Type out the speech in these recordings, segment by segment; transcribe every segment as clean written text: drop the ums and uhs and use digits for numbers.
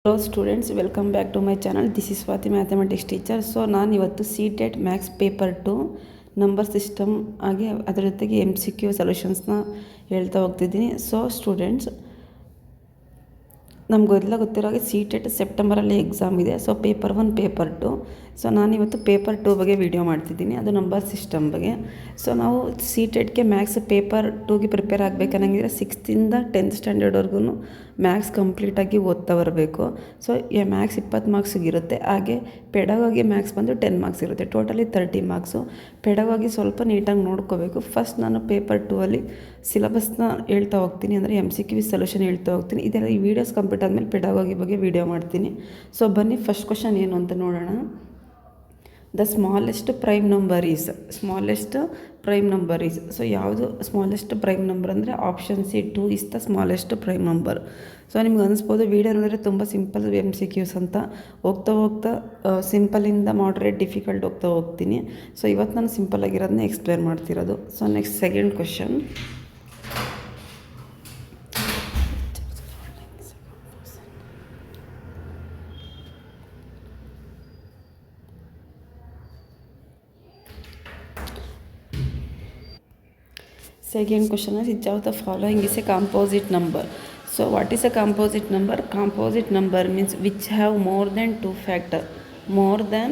Hello students, welcome back to my channel. This is Swati, mathematics teacher. So ನಾನು ಇವತ್ತು CTET maths paper 2 number system ಹಾಗೆ ಅದರ ಜೊತೆಗೆ MCQ ಸೊಲ್ಯೂಷನ್ಸ್ನ ಹೇಳ್ತಾ ಹೋಗ್ತಿದ್ದೀನಿ. ಸೊ ಸ್ಟೂಡೆಂಟ್ಸ್, ನಮಗೆಲ್ಲ ಗೊತ್ತಿರೋ ಹಾಗೆ CTET ಸೆಪ್ಟೆಂಬರಲ್ಲಿ ಎಕ್ಸಾಮ್ ಇದೆ. So paper 1, paper 2. ಸೊ ನಾನಿವತ್ತು ಪೇಪರ್ 2 ಬಗ್ಗೆ ವೀಡಿಯೋ ಮಾಡ್ತಿದ್ದೀನಿ, ಅದು ನಂಬರ್ ಸಿಸ್ಟಮ್ ಬಗ್ಗೆ. ಸೊ ನಾವು CTETಗೆ ಮ್ಯಾಥ್ಸ್ ಪೇಪರ್ 2ಗೆ ಪ್ರಿಪೇರ್ ಆಗಬೇಕನ್ನಂಗಿದ್ರೆ 6th-ಇಂದ 10th ಸ್ಟ್ಯಾಂಡರ್ಡ್ವರೆಗೂ ಮ್ಯಾಥ್ಸ್ ಕಂಪ್ಲೀಟಾಗಿ ಓದ್ತಾ ಬರಬೇಕು. ಸೊ ಮ್ಯಾಥ್ಸ್ 20 ಮಾರ್ಕ್ಸಿಗಿರುತ್ತೆ. ಹಾಗೆ ಪೆಡಗಾಗಿ ಮ್ಯಾಥ್ಸ್ ಬಂದು 10 ಮಾರ್ಕ್ಸ್ ಇರುತ್ತೆ. Totally 30 marks. ಪೆಡಗಾಗಿ ಸ್ವಲ್ಪ ನೀಟಾಗಿ ನೋಡ್ಕೋಬೇಕು. ಫಸ್ಟ್ ನಾನು ಪೇಪರ್ 2ಅಲ್ಲಿ ಸಿಲಬಸ್ನ ಹೇಳ್ತಾ ಹೋಗ್ತೀನಿ, ಅಂದರೆ MCQ ಸೊಲ್ಯೂಷನ್ ಹೇಳ್ತಾ ಹೋಗ್ತೀನಿ. ಇದೆಲ್ಲ ಈ ವಿಡಿಯೋಸ್ ಕಂಪ್ಲೀಟ್ ಆದಮೇಲೆ ಪೆಡಗಾಗಿ ಬಗ್ಗೆ ವೀಡಿಯೋ ಮಾಡ್ತೀನಿ. ಸೊ ಬನ್ನಿ, ಫಸ್ಟ್ ಕ್ವಶನ್ ಏನು ಅಂತ ನೋಡೋಣ. The smallest prime number is. So ಯಾವುದು ಸ್ಮಾಲೆಸ್ಟ್ ಪ್ರೈಮ್ ನಂಬರ್ ಅಂದರೆ option C, 2 is the smallest prime number. So ನಿಮ್ಗೆ ಅನಿಸ್ಬೋದು ವಿಡಿಯೋ ನೋಡಿದ್ರೆ ತುಂಬ ಸಿಂಪಲ್ MCQs ಅಂತ. ಹೋಗ್ತಾ ಸಿಂಪಲಿಂದ ಮಾಡ್ರೇಟ್ ಡಿಫಿಕಲ್ಟ್ ಹೋಗ್ತೀನಿ. ಸೊ ಇವತ್ತು ನಾನು ಸಿಂಪಲ್ ಆಗಿರೋದನ್ನ ಎಕ್ಸ್ಪ್ಲೇನ್ ಮಾಡ್ತಿರೋದು. So next second question. Second question is, which of the following is a composite number? So what is a composite number? Composite number means which have more than 2 factor. More than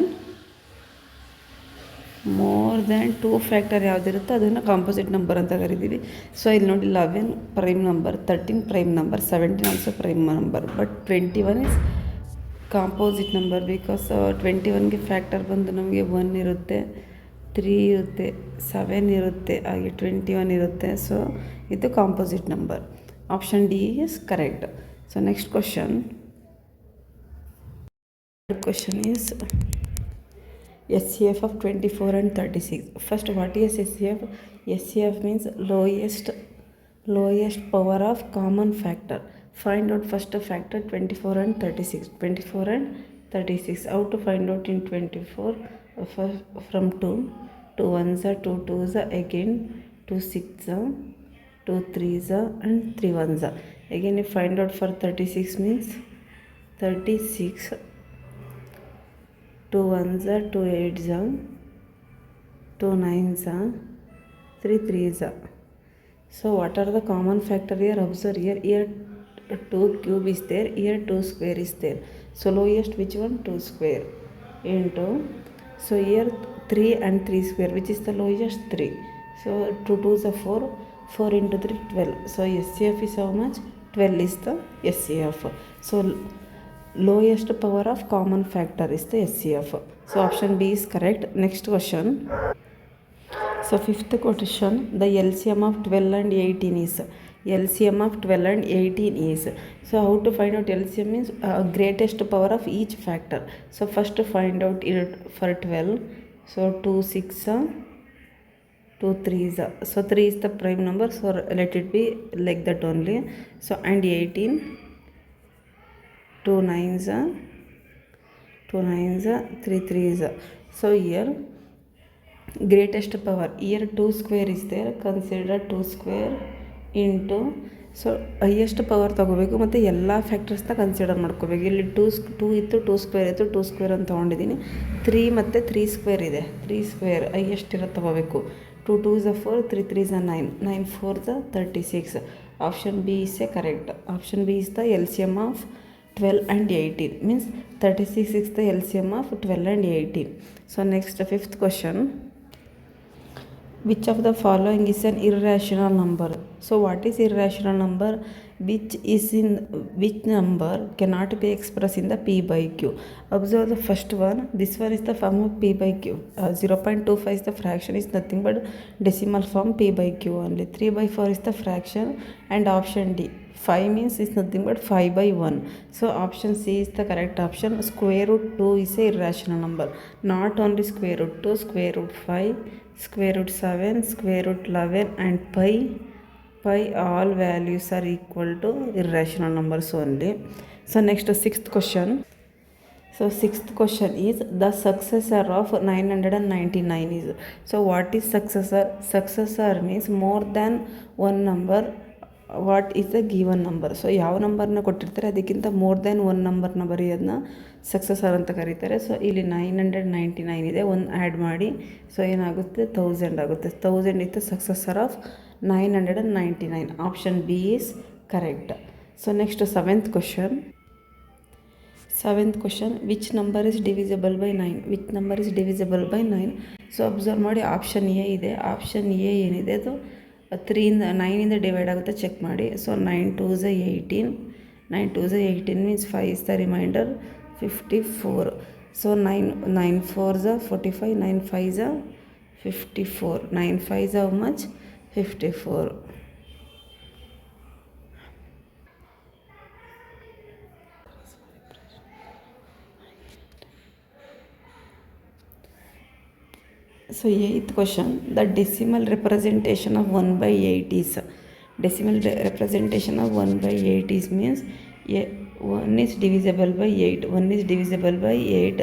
2 factor ಯಾವುದಿರುತ್ತೋ ಅದನ್ನು composite number ಅಂತ ಕರಿತೀವಿ. So ಇಲ್ಲಿ ನೋಡಿ, 11 prime number, 13 prime number, 17 also prime number, but 21 is composite number. Because 21ಗೆ factor ಬಂದು ನಮಗೆ 1 ಇರುತ್ತೆ, 3 ಇರುತ್ತೆ, 7 ಇರುತ್ತೆ, ಹಾಗೆ 21 ಇರುತ್ತೆ. ಸೊ ಇದು composite number. Option D is correct. So next question is SCF of 24 and 36. First, what is SCF? SCF means lowest power of common factor. Find out first factor 24 and 36. 24 and 36. How to find out in 24? From 2 1s are 2 2s are, again 2 6s are, 2 3s are, and 3 1s are. Again you find out for 36 means 36, 2 1s are, 2 8s are, 2 9s are, 3 3s are. So what are the common factor here? Observe here 2 cube is there, here 2 square is there. So lowest which one? 2 square into, so here 3 and 3 square, which is the lowest? 3. So 2 2s are 4, 4 into 3 12. So SCF is how much? 12 is the SCF. So lowest power of common factor is the SCF. So option B is correct. Next question. So fifth question, the LCM of 12 and 18 is. LCM of 12 and 18 is. So how to find out LCM means greatest power of each factor. So first to find out it for 12. So 2 6 2 3s. So 3 is the prime number, so let it be like that only. So and 18, 2 9s, 3 3s. So here greatest power, here 2 square is there, consider 2 square into, so highest power ತೊಗೋಬೇಕು ಮತ್ತು ಎಲ್ಲ ಫ್ಯಾಕ್ಟರ್ಸ್ನ consider ಮಾಡ್ಕೋಬೇಕು. ಇಲ್ಲಿ 2 ಇತ್ತು, 2 square ಇತ್ತು, 2 square ಅಂತ ತೊಗೊಂಡಿದ್ದೀನಿ. 3 ಮತ್ತು 3 ಸ್ಕ್ವೇರ್ ಇದೆ, 3 ಸ್ಕ್ವೇರ್ ಹೈಯೆಸ್ಟ್ ಇರೋದು ತೊಗೋಬೇಕು. 2 2s are 4, 3 3s are 9, 9 4s are 36. Option B is A correct. Option B is the LCM of 12 and 18 means 36 is the LCM of 12 and 18. So next, fifth question. Which of the following is an irrational number? So what is irrational number? Which number cannot be expressed in the P by Q? Observe the first one. This one is the form of P by Q. 0.25 is the fraction, is nothing but decimal form P by Q only. 3 by 4 is the fraction, and option D 5 means is nothing but 5 by 1. So option C is the correct option. Square root 2 is a irrational number. Not only square root 2, square root 5, square root 7, square root 11, and pi, all values are equal to irrational numbers only. So next, sixth question. So sixth question is, the successor of 999 is. So what is successor? Successor means more than one number what is the given number. So ಯಾವ ನಂಬರ್ನ ಕೊಟ್ಟಿರ್ತಾರೆ ಅದಕ್ಕಿಂತ more than one ನಂಬರ್ನ ಬರೆಯೋದನ್ನ successor ಅಂತ ಕರೀತಾರೆ. So ಇಲ್ಲಿ 999 ಇದೆ, ಒಂದು ಆ್ಯಡ್ ಮಾಡಿ. ಸೊ ಏನಾಗುತ್ತೆ 1000 ಆಗುತ್ತೆ. 1000 is the successor of 999. Option B is correct. So next seventh question which number is divisible by 9. Which number is divisible by 9. So observe ಮಾಡಿ, ಆಪ್ಷನ್ ಎ ಇದೆ. ಆಪ್ಷನ್ ಎ ಏನಿದೆ ಅದು 9 ಡಿವೈಡ್ ಆಗುತ್ತೆ, check ಮಾಡಿ. So 9 2s 18. 9 2s 18 means 5 is the remainder 54. So 9 4s 45. 9 5s 54. 9 5s how much? 54. So 8th question, the decimal representation of 1/8 is. Decimal representation of 1/8 is means 1 is divisible by 8. 1 is divisible by 8.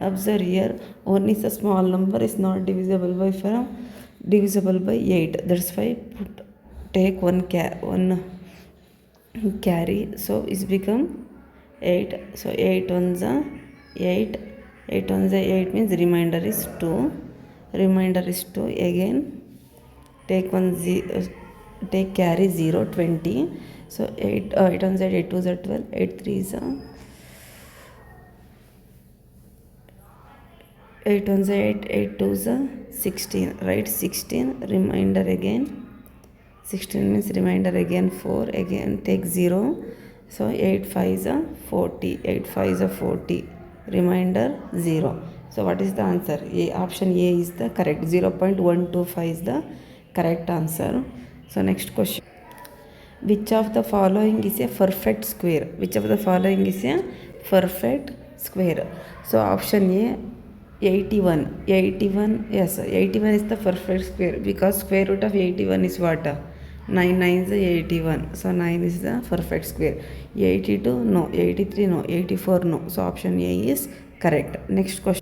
Observe here, 1 is a small number, is not divisible by 8. That's why take one carry. So it's become 8. So 8 ones are 8. 8 ones are 8 means remainder is 2. Again take take carry 0, 20. So 8 ones are 8 2s are 12. 8 3s are 8 ones are 8. 8 2s are 16. Right, 16. Remainder again 16 means remainder again 4. Again take 0. So 8 5s are 40. 8 5s are 40. Remainder 0. So what is the answer? Option A is the correct. 0.125 is the correct answer. So next question. Which of the following is a perfect square? Which of the following is a perfect square? So option A 81. 81, yes, 81 is the perfect square because square root of 81 is what? 9 9 is 81. So 9 is the perfect square. 82 no. 83 no. 84 no. So option A is correct. Next question.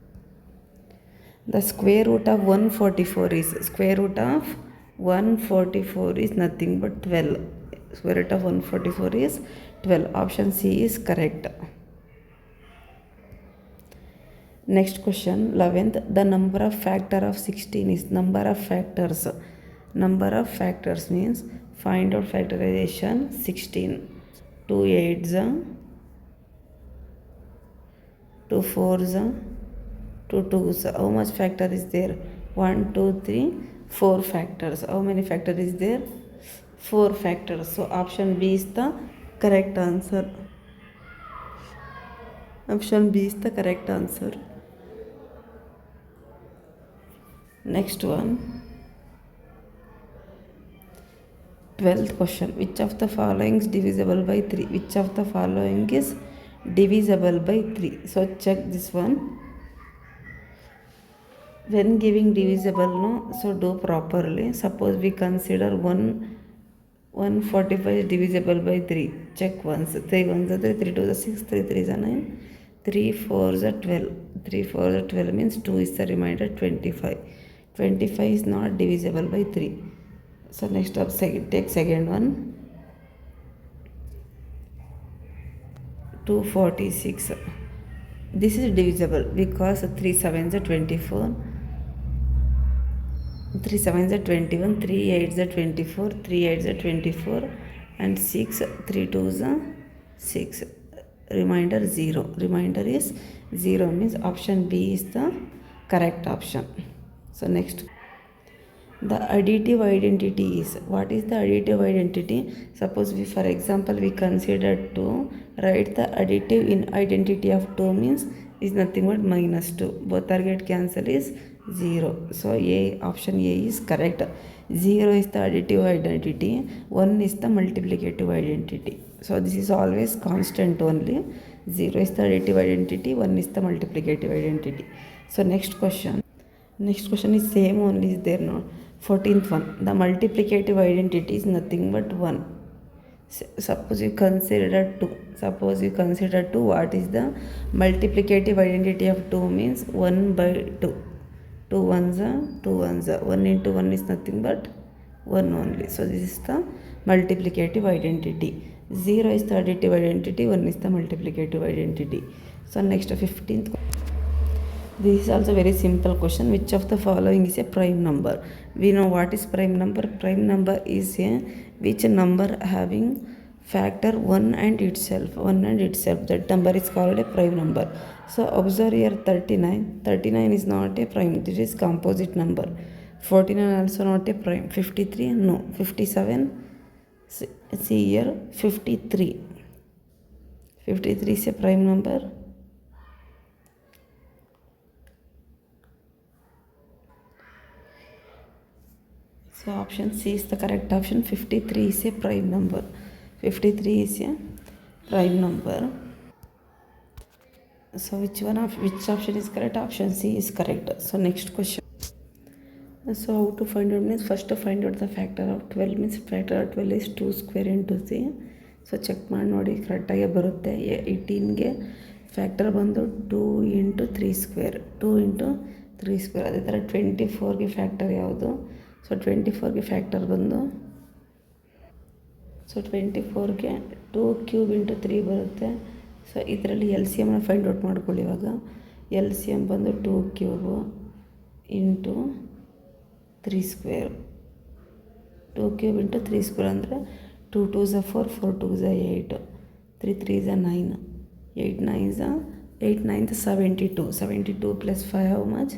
The square root of 144 is. Square root of 144 is nothing but 12. Square root of 144 is 12. Option C is correct. Next question, 11th. The number of factor of 16 is. Number of factors. Number of factors means find out factorization. 16. 2 8s, 2 4s, 2 2s. How much factor is there? 1 2 3 4 factors. How many factor is there? 4 factors. So option B is the correct answer. Option B is the correct answer. Next one, 12th question. Which of the following is divisible by 3? Which of the following is divisible by 3? So check this one. When giving divisible, no, so do properly. Suppose we consider 145 is divisible by 3. Check once. 3 1s are 3, 3 2s are 6, 3 3s are 9, 3 4s are 12. 3 4s are 12 means 2 is the remainder 25. 25 is not divisible by 3. So next up, take second one. 246. This is divisible because 3 7s are 24. 3 7s are 21. 3 8s are 24. 3 8s are 24 and 6. 3 2s are 6. Remainder 0. Remainder is 0 means option B is the correct option. So next, the additive identity is. What is the additive identity? Suppose we, for example, we consider 2. Write the additive in identity of 2 means is nothing but -2. Both are get cancel is 0. So option A is correct. 0 is the additive identity. 1 is the multiplicative identity. So this is always constant only. 0 is the additive identity. 1 is the multiplicative identity. So next question. Next question is same only is there now. 14th one. The multiplicative identity is nothing but 1. Suppose you consider 2. Suppose you consider 2. What is the multiplicative identity of 2 means 1 by 2. 2 1s are 2 1s are. 1 into 1 is nothing but 1 only. So this is the multiplicative identity. 0 is the additive identity, 1 is the multiplicative identity. So next 15th. This is also very simple question. Which of the following is a prime number? We know what is prime number. Prime number is a which number having factor 1 and itself. That number is called a prime number. So observe here 39. 39 is not a prime. This is composite number. 49 also not a prime. 53 no. 57. See here 53. 53 is a prime number. So option C is the correct option. 53 is a prime number. 53 is a prime number. So which option is correct? Option C is correct. So next question. So how to find out means first to find out the factor of 12 means factor of 12 is 2 square into C. So check ಮಾಡಿ ನೋಡಿ ಕರೆಕ್ಟಾಗಿ ಬರುತ್ತೆ. 18ಗೆ factor ಬಂದು 2 into 3 square 2 into 3 square. ಅದೇ ಥರ 24ಗೆ factor ಯಾವುದು? So 24ಗೆ factor ಬಂದು 24ಗೆ 2 cube into 3 ಬರುತ್ತೆ. ಸೊ ಇದರಲ್ಲಿ ಎಲ್ ಸಿ ಎಮ್ನ ಫೈಂಡ್ ಔಟ್ ಮಾಡ್ಕೊಳ್ಳಿ. ಇವಾಗ ಎಲ್ ಸಿ ಎಮ್ ಬಂದು 2 cube into 3 square. 2 cube into 3 square ಅಂದರೆ 2 2s are 4, 4 2s are 8, 3 3s are 9, 8 9s are 8 9s 72. 72 plus 5 how much?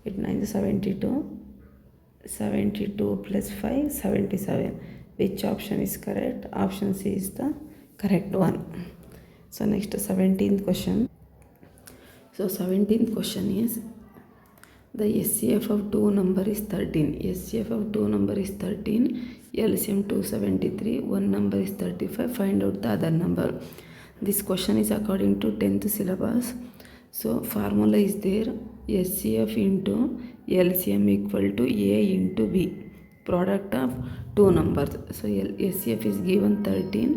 8 9s 72. 72 plus 5 77. Which option is correct? Option C is the correct one. So next 17th question. So 17th question is the SCF of two number is 13. SCF of two number is 13. LCM 273. One number is 35. Find out the other number. This question is according to 10th syllabus. So formula is there. SCF into LCM equal to A into B. Product of two numbers. So SCF is given 13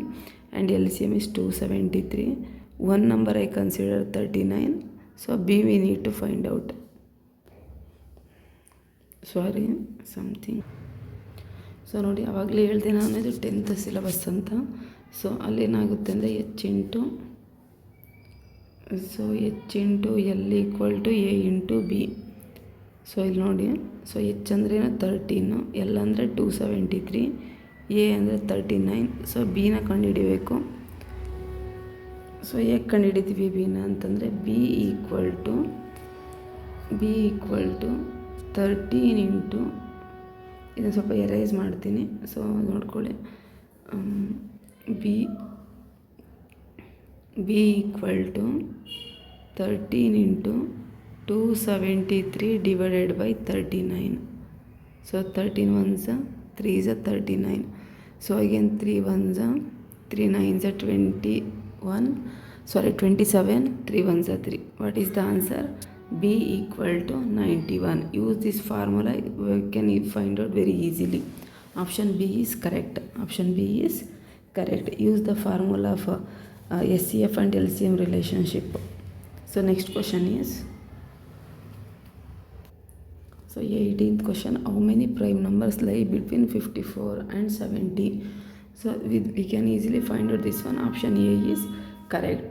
and LCM is 273. One number I consider 39. So B we need to find out. Sorry something. So ನೋಡಿ ಆವಾಗಲೇ ಹೇಳಿದೆ ನಾನು ಇದು 10th syllabus ಅಂತ. So ಅಲ್ಲೇನಾಗುತ್ತೆ ಅಂದರೆ H into L equal to A into B. So ಇಲ್ಲಿ ನೋಡಿ, ಸೊ ಎಚ್ ಅಂದ್ರೆ 13, ಎಲ್ ಅಂದರೆ 273, ಎ ಅಂದರೆ 39. ಸೊ ಬಿನ ಕಂಡುಹಿಡಿಬೇಕು. ಸೊ ಹೇಗೆ ಕಂಡುಹಿಡಿತೀವಿ ಬಿನ ಅಂತಂದರೆ ಬಿ ಈಕ್ವಲ್ ಟು 13 ಇಂಟು ಇದನ್ನು ಸ್ವಲ್ಪ ಎರೇಸ್ ಮಾಡ್ತೀನಿ. ಸೊ ನೋಡ್ಕೊಳ್ಳಿ, B equal to 13 into 273 divided by 39. So 13 1s 3s 39. So again 3 1s 3 9s 27, 3 1s 3. What is the answer? B equal to 91. Use this formula, we can find out very easily. Option B is correct. Use the formula for SCF and LCM relationship. So next question is, so 18th question, how many prime numbers lie between 54 and 70? So we can easily find out this one. Option A is correct.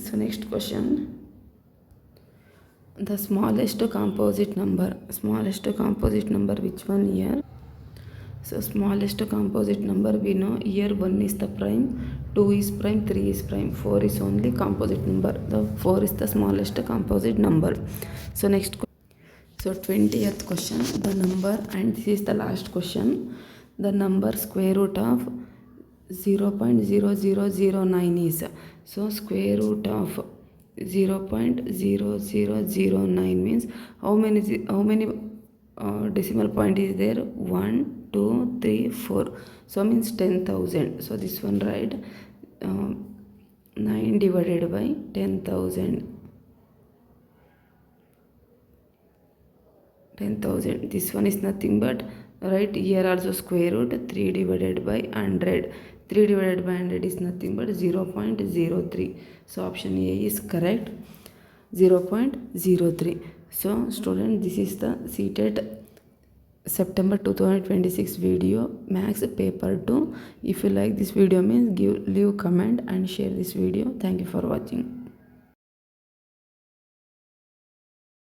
So next question, the smallest composite number which one here? So smallest composite number we know here 1 is the prime, 2 is prime, 3 is prime, 4 is only composite number. The 4 is the smallest composite number. So next, so 20th question, the number, and this is the last question, the number square root of 0.0009 is. So square root of 0.0009 means how many decimal point is there? 1 2 3 4. So means 10,000. So this one, right? 9 divided by 10,000. This one is nothing but, right, here also square root 3 divided by 100. 3 divided by 100 is nothing but 0.03. So option A is correct, 0.03. So student, this is the seated September 2026 video, Max paper 2. If you like this video means leave comment and share this video. Thank you for watching.